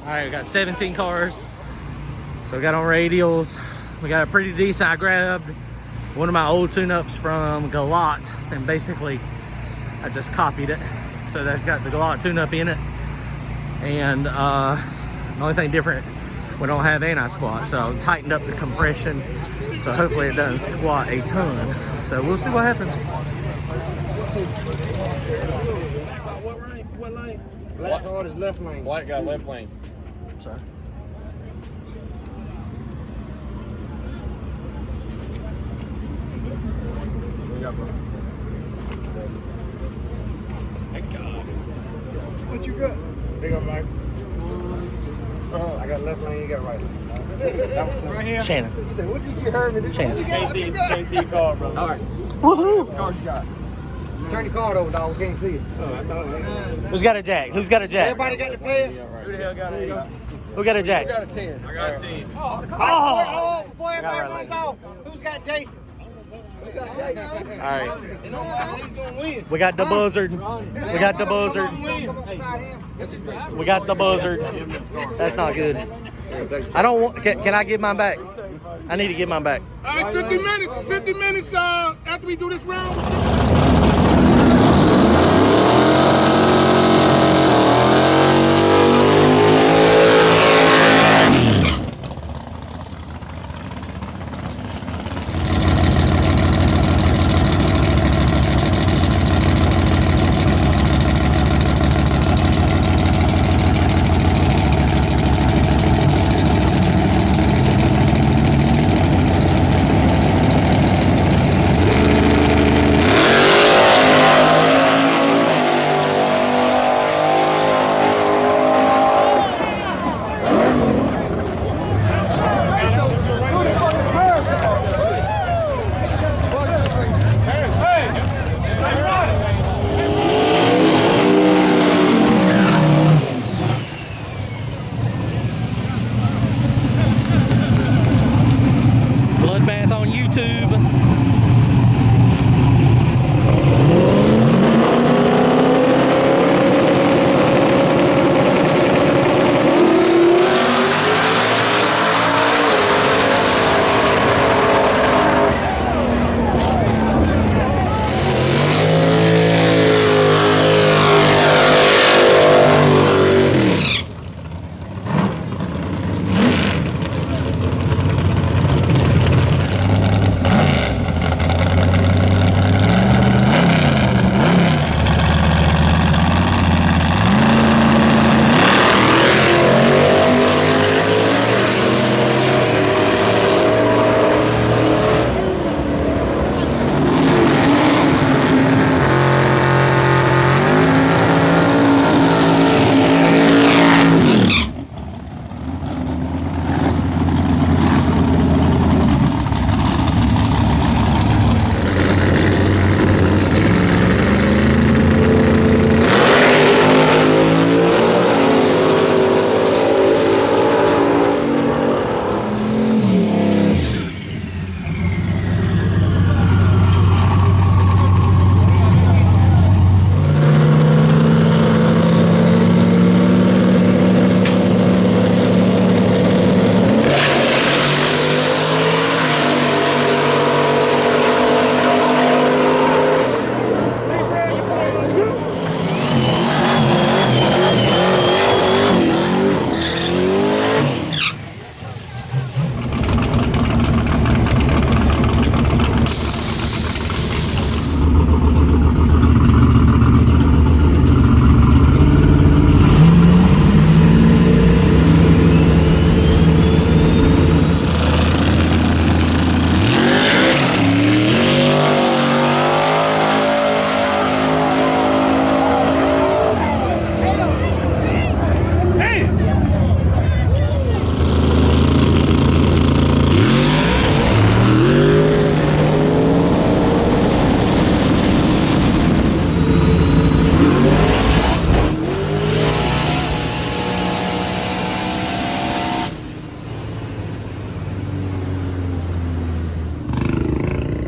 All right, we got 17 cars. So we got on radials. We got a pretty decent. I grabbed one of my old tune-ups from Galot, and basically I just copied it. So that's got the Galot tune-up in it. And the only thing different, we don't have anti-squat. So I tightened up the compression. So hopefully it doesn't squat a ton. So we'll see what happens. What lane? Black card is left lane. White guy left lane. Sorry. Thank God. What you got? Big up, Mike. I got left lane, you got right lane. That was Right here. Shannon. You said, what you heard me? Shannon. Can't see your car, bro. All right. Woohoo! What card you got? Turn your card over, dog. We can't see it. Who's got a jack? Who's got a jack? Everybody got the pair? Who the hell got it? Who got a jack? Got a 10. I got a 10. Before everybody runs off, who's got Jason? We got Jason. All right. You know what? He's gonna win. We got the buzzard. We got the buzzard. Come up beside him. We got the buzzard. That's not good. I don't want. Can I get mine back? I need to get mine back. All right, 50 minutes. 50 minutes after we do this round. Bloodbath on YouTube.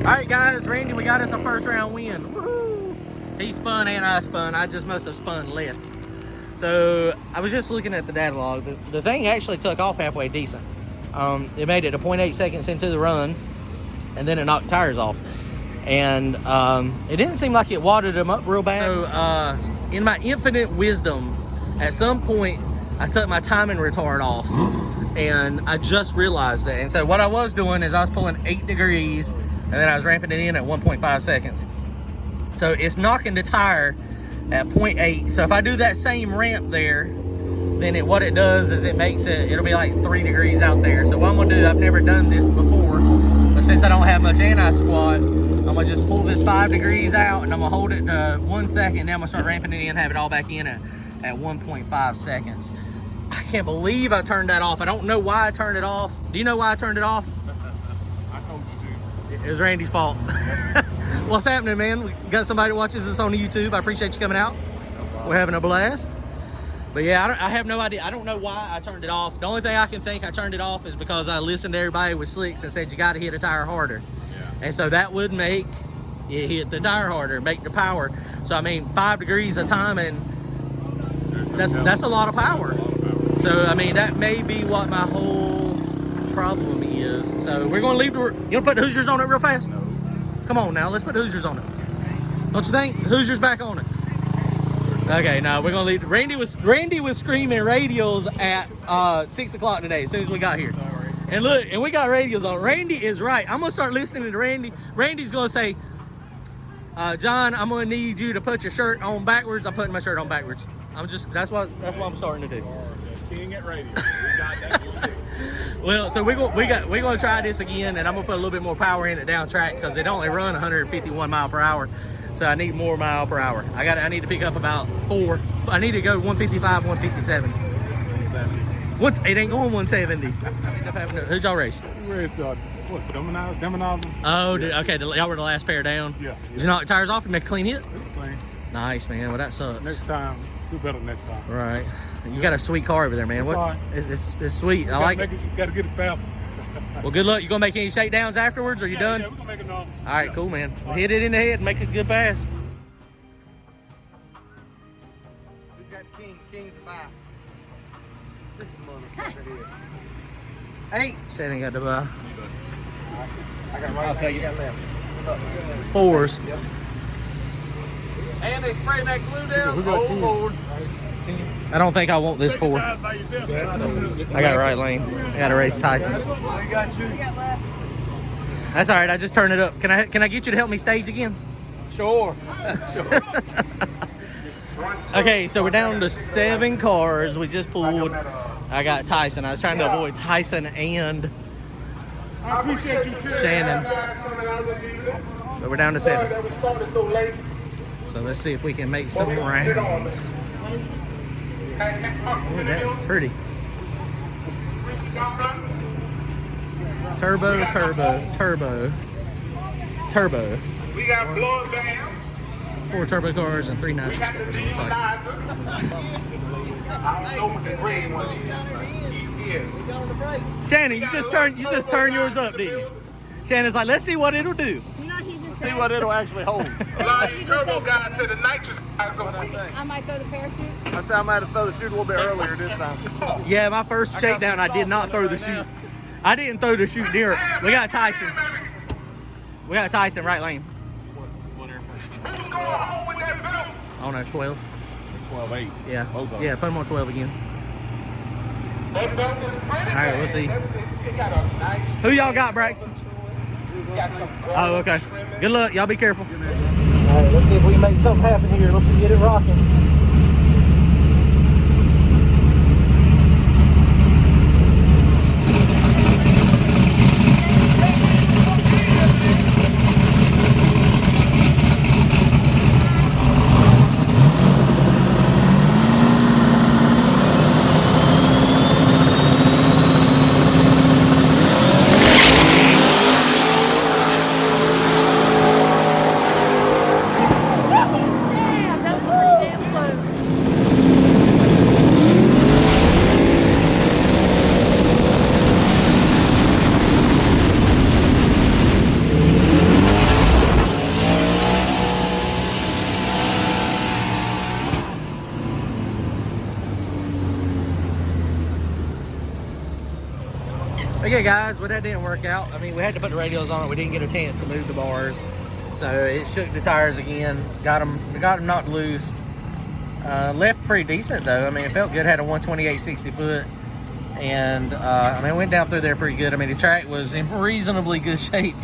Alright guys, Randy, we got us a first round win. Woohoo! He spun and I spun. I just must have spun less. So I was just looking at the data log. The thing actually took off halfway decent. It made it a 0.8 seconds into the run, and then it knocked tires off. And it didn't seem like it wadded them up real bad. So in my infinite wisdom, at some point, I took my timing retard off, and I just realized that. And so what I was doing is I was pulling 8 degrees, and then I was ramping it in at 1.5 seconds. So it's knocking the tire at 0.8. So if I do that same ramp there, then what it does is it'll be like 3 degrees out there. So what I'm gonna do, I've never done this before, but since I don't have much anti-squat, I'm gonna just pull this 5 degrees out, and I'm gonna hold it 1 second, then I'm gonna start ramping it in, have it all back in at 1.5 seconds. I can't believe I turned that off. I don't know why I turned it off. Do you know why I turned it off? I told you to. It was Randy's fault. What's happening, man? We got somebody that watches us on YouTube. I appreciate you coming out. We're having a blast. But yeah, I have no idea. I don't know why I turned it off. The only thing I can think I turned it off is because I listened to everybody with slicks and said you got to hit a tire harder. Yeah. And so that would make it hit the tire harder, make the power. So I mean, 5 degrees of timing, that's a lot of power. So I mean, that may be what my whole problem is. So we're going to leave the. You want to put the Hoosiers on it real fast? No. Come on now, let's put the Hoosiers on it. Don't you think? The Hoosiers back on it. Okay, no, we're gonna leave. Randy was screaming radials at 6 o'clock today as soon as we got here. Sorry. And look, and we got radials on. Randy is right. I'm gonna start listening to Randy. Randy's gonna say, John, I'm gonna need you to put your shirt on backwards. I'm putting my shirt on backwards. That's what I'm starting to do. King at radio. We got that. Well, so we're gonna try this again, and I'm gonna put a little bit more power in it down track because it only run 151 mile per hour. So I need more mile per hour. I need to pick up about 4. I need to go 155, 157. It ain't going 170. Who'd y'all race? We raced Domino's. Oh, okay. Y'all were the last pair down. Yeah. Did you knock the tires off and make a clean hit? It was clean. Nice, man. Well, that sucks. Next time, do better next time. Right. You got a sweet car over there, man. It's all right. It's sweet. I like it. You gotta get it fast. Well, good luck. You gonna make any shakedowns afterwards, or you done? Yeah, we're gonna make it normal. All right, cool, man. Well, hit it in the head and make a good pass. Who's got King's 5? This is motherfucker here. 8. Shannon got the buy. I got right left. You got left. Good luck. 4s. Yep. And they spray that glue down. We got 10. Lord. I don't think I want this 4. I got a right lane. I got to race Tyson. That's all right. I just turned it up. Can I get you to help me stage again? Sure. Okay, so we're down to 7 cars. We just pulled. I got Tyson. I was trying to avoid Tyson and I appreciate you too. Shannon. But we're down to 7. So let's see if we can make some rounds. Oh, that's pretty. Turbo, turbo, turbo, turbo. We got blood down. 4 turbo cars and 3 nitro cars. Looks like. I don't know what the green one is. Shannon, you just turned yours up, didn't you? Shannon's like, let's see what it'll do. You know what he just See said? what it'll actually hold. Flying turbo guy said the nitrous guy's gonna win. I might throw the parachute. I said I might have thrown the chute a little bit earlier this time. Yeah, my first shakedown, I did not throw the chute. I didn't throw the chute near it. We got Tyson. We got Tyson right lane. Who's going home with that belt? I don't know, 12. 12-8. Yeah. Both of them. Yeah, put him on 12 again. That belt is pretty. All right, we'll see. It got a nice. Who y'all got, Braxton? Got some Oh, okay. Good luck. Y'all be careful. All right, let's see if we can make something happen here. Let's get it rocking. Damn, that was pretty damn close. yeah, guys, well, that didn't work out. I mean, we had to put the radials on it. We didn't get a chance to move the bars. So it shook the tires again. Got them knocked loose. Left pretty decent, though. I mean, it felt good. Had a 128 60 foot. And, I mean, went down through there pretty good. I mean, the track was in reasonably good shape.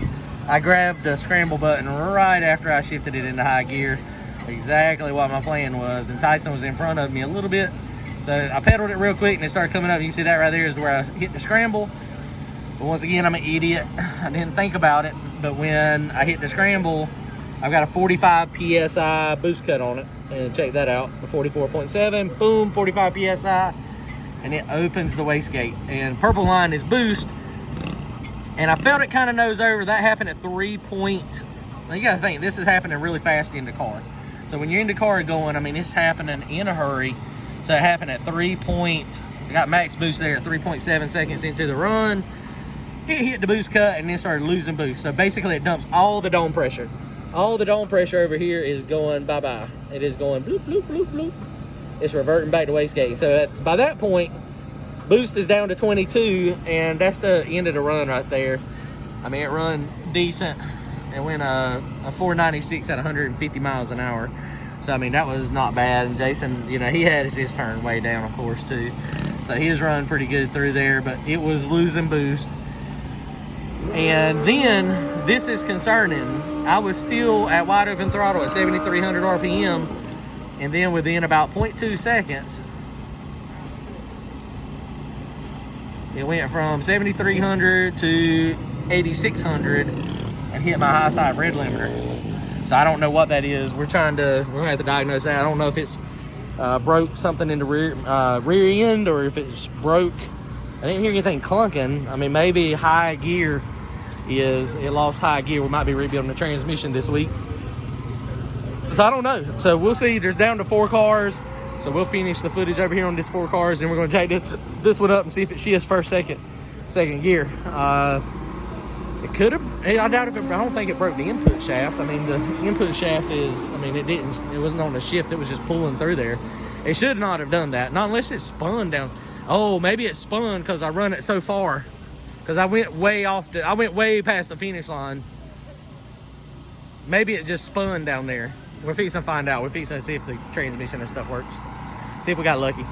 I grabbed the scramble button right after I shifted it into high gear. Exactly what my plan was. And Tyson was in front of me a little bit. So I pedaled it real quick and it started coming up. You can see that right there is where I hit the scramble. But once again, I'm an idiot. I didn't think about it. But when I hit the scramble, I've got a 45 PSI boost cut on it. And check that out. The 44.7, boom, 45 PSI. And it opens the wastegate. And purple line is boost. And I felt it kind of nose over. That happened at 3 point. Now you got to think, this is happening really fast in the car. So when you're in the car going, I mean, it's happening in a hurry. So it happened at 3 point. I got max boost there at 3.7 seconds into the run. It hit the boost cut and then started losing boost. So basically it dumps all the dome pressure. All the dome pressure over here is going bye-bye. It is going bloop, bloop, bloop, bloop. It's reverting back to wastegate. So by that point, boost is down to 22, and that's the end of the run right there. I mean, it run decent. It went a 496 at 150 miles an hour. So, I mean, that was not bad. And Jason, you know, he had his turn way down, of course, too. So his run pretty good through there, but it was losing boost. And then, this is concerning. I was still at wide open throttle at 7,300 RPM. And then within about 0.2 seconds, it went from 7,300 to 8,600 and hit my high side red limiter. So I don't know what that is. We're gonna have to diagnose that. I don't know if it's broke something in the rear end or if it's broke. I didn't hear anything clunking. I mean, maybe high gear it lost high gear. We might be rebuilding the transmission this week. So I don't know. So we'll see. There's down to 4 cars. So we'll finish the footage over here on these 4 cars, and we're going to take this one up and see if it shifts first, second gear. It could have. I doubt if I don't think it broke the input shaft. I mean, the input shaft is. I mean, it wasn't on the shift. It was just pulling through there. It should not have done that. Not unless it spun down. Oh, maybe it spun because I run it so far. Because I went way past the finish line. Maybe it just spun down there. We're fixing to find out. We're fixing to see if the transmission and stuff works. See if we got lucky.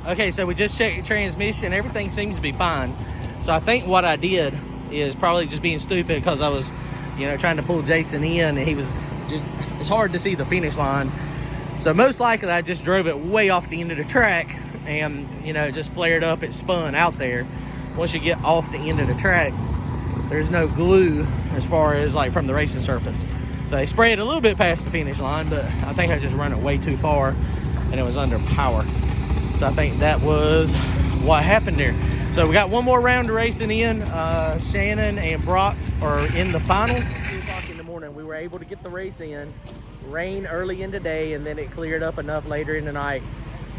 Okay, so we just checked the transmission. Everything seems to be fine. So I think what I did is probably just being stupid because I was, you know, trying to pull Jason in, and he was just, it's hard to see the finish line. So most likely I just drove it way off the end of the track and, you know, it just flared up, it spun out there. Once you get off the end of the track, there's no glue as far as like from the racing surface. So they sprayed a little bit past the finish line, but I think I just run it way too far and it was under power. So I think that was what happened there. So we got one more round of racing in. Shannon and Brock are in the finals. 2 o'clock in the morning, we were able to get the race in. Rain early in the day, and then it cleared up enough later in the night.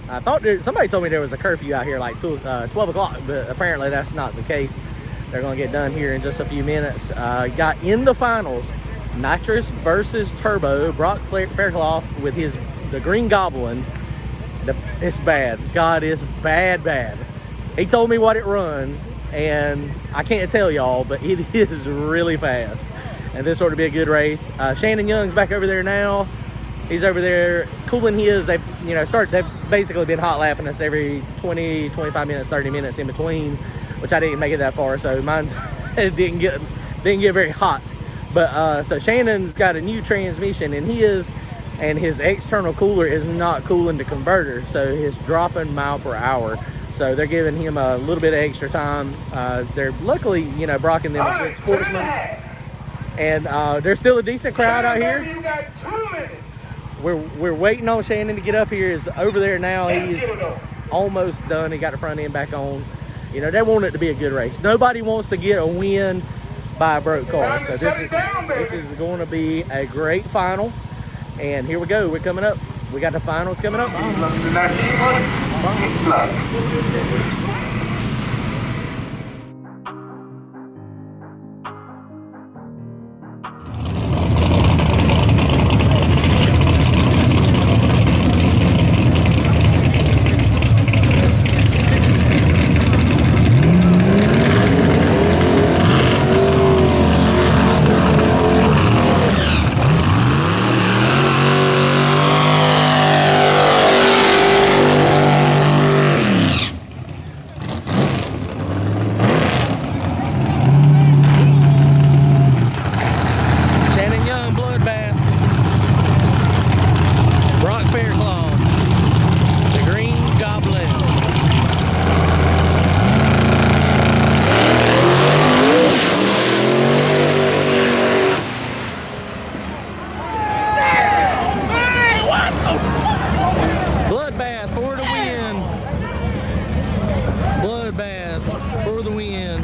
I thought somebody told me there was a curfew out here like 12 o'clock, but apparently that's not the case. They're gonna get done here in just a few minutes. Got in the finals, Nitrous versus Turbo. Brock Faircloth with the Green Goblin. It's bad. God, it's bad. He told me what it run, and I can't tell y'all, but it is really fast. And this ought to be a good race. Shannon Young's back over there now. He's over there cooling his. They've basically been hot lapping us every 20, 25 minutes, 30 minutes in between, which I didn't make it that far, so mine's didn't get very hot. But so Shannon's got a new transmission in his, and his external cooler is not cooling the converter, so it's dropping mile per hour. So they're giving him a little bit of extra time. They're luckily, you know, Brock and them are good sportsmen. And there's still a decent crowd out here. You got 2 minutes. We're waiting on Shannon to get up here. He's over there now. He's almost done. He got the front end back on. You know, they want it to be a good race. Nobody wants to get a win by a broke car. So this is going to be a great final. And here we go. We're coming up. We got the finals coming up. For the win.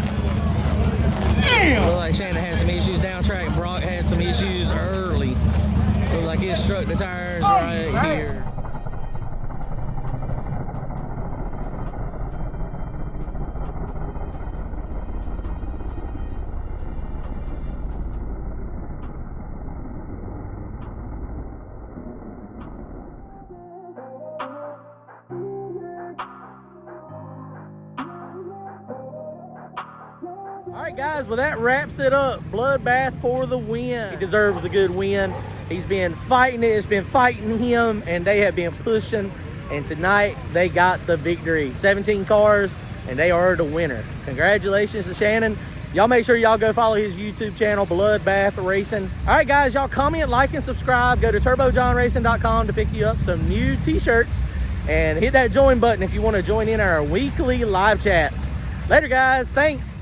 Look like Shannon had some issues down track. Brock had some issues early. Look like he struck the tires right here. All right, guys, well, that wraps it up. Bloodbath for the win. He deserves a good win. He's been fighting it. It's been fighting him, and they have been pushing. And tonight, they got the victory. 17 cars, and they are the winner. Congratulations to Shannon. Y'all make sure y'all go follow his YouTube channel, Bloodbath Racing. All right, guys, y'all comment, like, and subscribe. Go to turbojohnracing.com to pick you up some new t-shirts. And hit that join button if you want to join in our weekly live chats. Later, guys. Thanks.